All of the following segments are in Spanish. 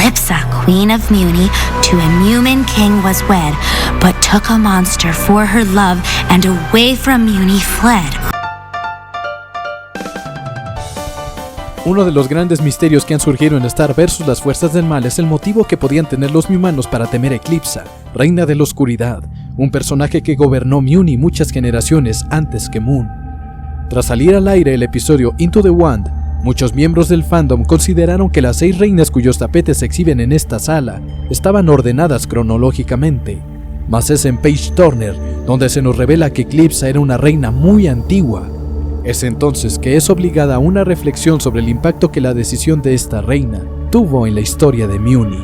Eclipsa, queen of Muni, to a Mumin king was wed, but took a monster for her love, and away from Muni fled. Uno de los grandes misterios que han surgido en Star vs. las fuerzas del mal es el motivo que podían tener los Mihumanos para temer a Eclipsa, reina de la oscuridad, un personaje que gobernó Muni muchas generaciones antes que Moon. Tras salir al aire el episodio Into the Wand, muchos miembros del fandom consideraron que las 6 reinas cuyos tapetes se exhiben en esta sala estaban ordenadas cronológicamente, mas es en Page Turner donde se nos revela que Eclipsa era una reina muy antigua. Es entonces que es obligada a una reflexión sobre el impacto que la decisión de esta reina tuvo en la historia de Muni.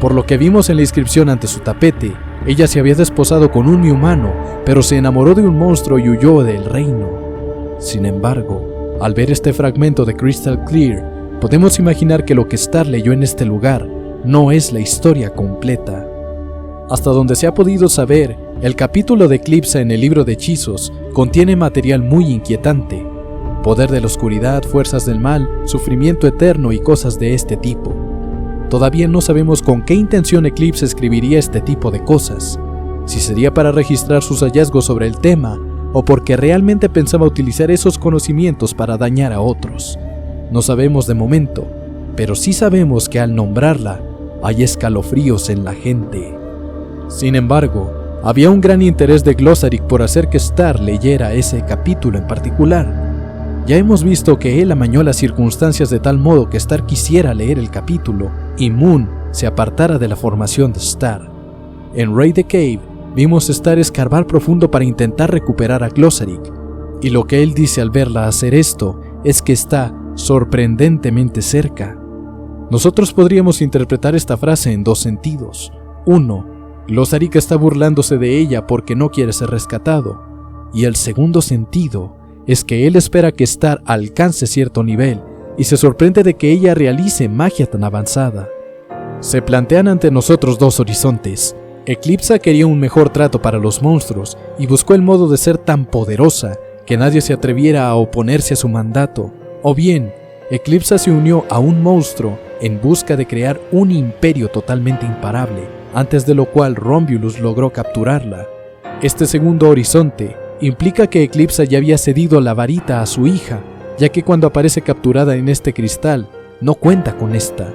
Por lo que vimos en la inscripción ante su tapete, ella se había desposado con un Mihumano, pero se enamoró de un monstruo y huyó del reino. Sin embargo, al ver este fragmento de Crystal Clear, podemos imaginar que lo que Star leyó en este lugar no es la historia completa. Hasta donde se ha podido saber, el capítulo de Eclipsa en el libro de hechizos contiene material muy inquietante: poder de la oscuridad, fuerzas del mal, sufrimiento eterno y cosas de este tipo. Todavía no sabemos con qué intención Eclipsa escribiría este tipo de cosas, si sería para registrar sus hallazgos sobre el tema o porque realmente pensaba utilizar esos conocimientos para dañar a otros. No sabemos de momento, pero sí sabemos que al nombrarla hay escalofríos en la gente. Sin embargo, había un gran interés de Glossaric por hacer que Star leyera ese capítulo en particular. Ya hemos visto que él amañó las circunstancias de tal modo que Star quisiera leer el capítulo y Moon se apartara de la formación de Star. En Raid the Cave vimos a Star escarbar profundo para intentar recuperar a Glossaric, y lo que él dice al verla hacer esto es que está sorprendentemente cerca. Nosotros podríamos interpretar esta frase en 2 sentidos. 1. Glossaric está burlándose de ella porque no quiere ser rescatado, y el segundo sentido es que él espera que Star alcance cierto nivel y se sorprende de que ella realice magia tan avanzada. Se plantean ante nosotros 2 horizontes. Eclipsa quería un mejor trato para los monstruos y buscó el modo de ser tan poderosa que nadie se atreviera a oponerse a su mandato, o bien, Eclipsa se unió a un monstruo en busca de crear un imperio totalmente imparable, antes de lo cual Romulus logró capturarla. Este segundo horizonte implica que Eclipsa ya había cedido la varita a su hija, ya que cuando aparece capturada en este cristal, no cuenta con esta.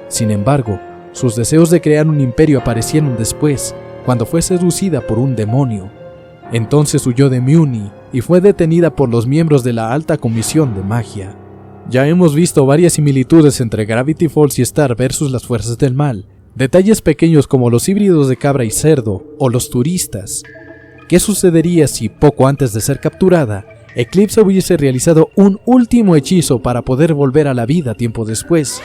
Sin embargo, sus deseos de crear un imperio aparecieron después, cuando fue seducida por un demonio. Entonces huyó de Muni y fue detenida por los miembros de la Alta Comisión de Magia. Ya hemos visto varias similitudes entre Gravity Falls y Star vs. las fuerzas del mal. Detalles pequeños como los híbridos de cabra y cerdo o los turistas. ¿Qué sucedería si, poco antes de ser capturada, Eclipsa hubiese realizado un último hechizo para poder volver a la vida tiempo después?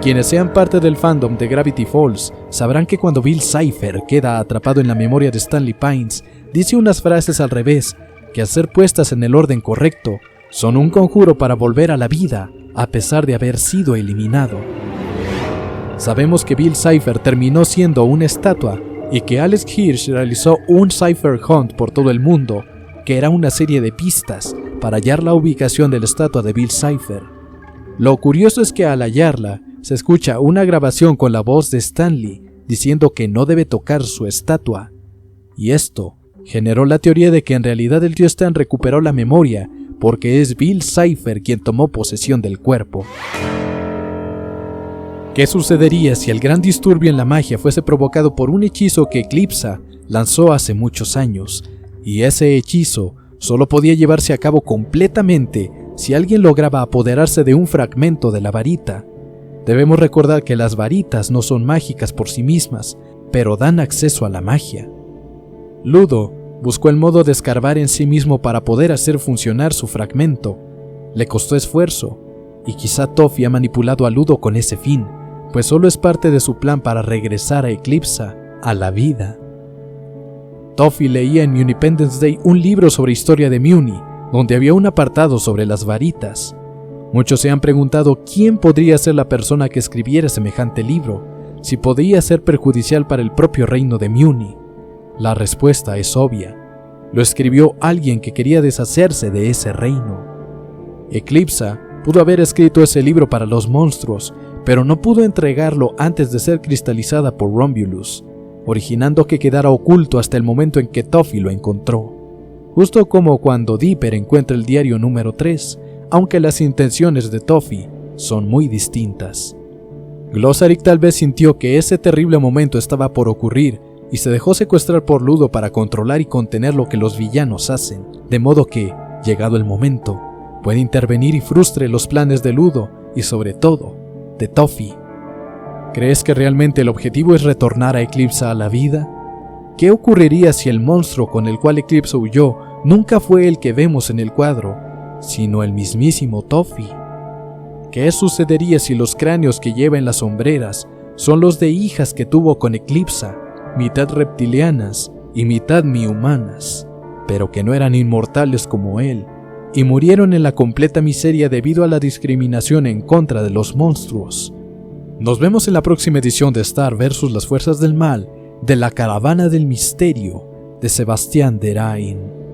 Quienes sean parte del fandom de Gravity Falls sabrán que cuando Bill Cipher queda atrapado en la memoria de Stanley Pines, dice unas frases al revés que, al ser puestas en el orden correcto, son un conjuro para volver a la vida a pesar de haber sido eliminado. Sabemos que Bill Cipher terminó siendo una estatua y que Alex Hirsch realizó un Cipher Hunt por todo el mundo, que era una serie de pistas para hallar la ubicación de la estatua de Bill Cipher. Lo curioso es que al hallarla, se escucha una grabación con la voz de Stanley diciendo que no debe tocar su estatua, y esto generó la teoría de que en realidad el tío Stan recuperó la memoria porque es Bill Cipher quien tomó posesión del cuerpo. ¿Qué sucedería si el gran disturbio en la magia fuese provocado por un hechizo que Eclipsa lanzó hace muchos años, y ese hechizo solo podía llevarse a cabo completamente si alguien lograba apoderarse de un fragmento de la varita? Debemos recordar que las varitas no son mágicas por sí mismas, pero dan acceso a la magia. Ludo buscó el modo de escarbar en sí mismo para poder hacer funcionar su fragmento. Le costó esfuerzo, y quizá Toffee ha manipulado a Ludo con ese fin, pues solo es parte de su plan para regresar a Eclipsa a la vida. Toffee leía en Munipendence Day un libro sobre historia de Muni, donde había un apartado sobre las varitas. Muchos se han preguntado quién podría ser la persona que escribiera semejante libro, si podría ser perjudicial para el propio reino de Muni. La respuesta es obvia. Lo escribió alguien que quería deshacerse de ese reino. Eclipsa pudo haber escrito ese libro para los monstruos, pero no pudo entregarlo antes de ser cristalizada por Romulus, originando que quedara oculto hasta el momento en que Toffee lo encontró. Justo como cuando Dipper encuentra el diario número 3, aunque las intenciones de Toffee son muy distintas. Glossaryck tal vez sintió que ese terrible momento estaba por ocurrir y se dejó secuestrar por Ludo para controlar y contener lo que los villanos hacen, de modo que, llegado el momento, puede intervenir y frustre los planes de Ludo y sobre todo, de Toffee. ¿Crees que realmente el objetivo es retornar a Eclipsa a la vida? ¿Qué ocurriría si el monstruo con el cual Eclipsa huyó nunca fue el que vemos en el cuadro, sino el mismísimo Toffee? ¿Qué sucedería si los cráneos que lleva en las sombreras son los de hijas que tuvo con Eclipsa, mitad reptilianas y mitad mi-humanas, pero que no eran inmortales como él, y murieron en la completa miseria debido a la discriminación en contra de los monstruos? Nos vemos en la próxima edición de Star vs. las Fuerzas del Mal, de la Caravana del Misterio, de Sebastián Derain.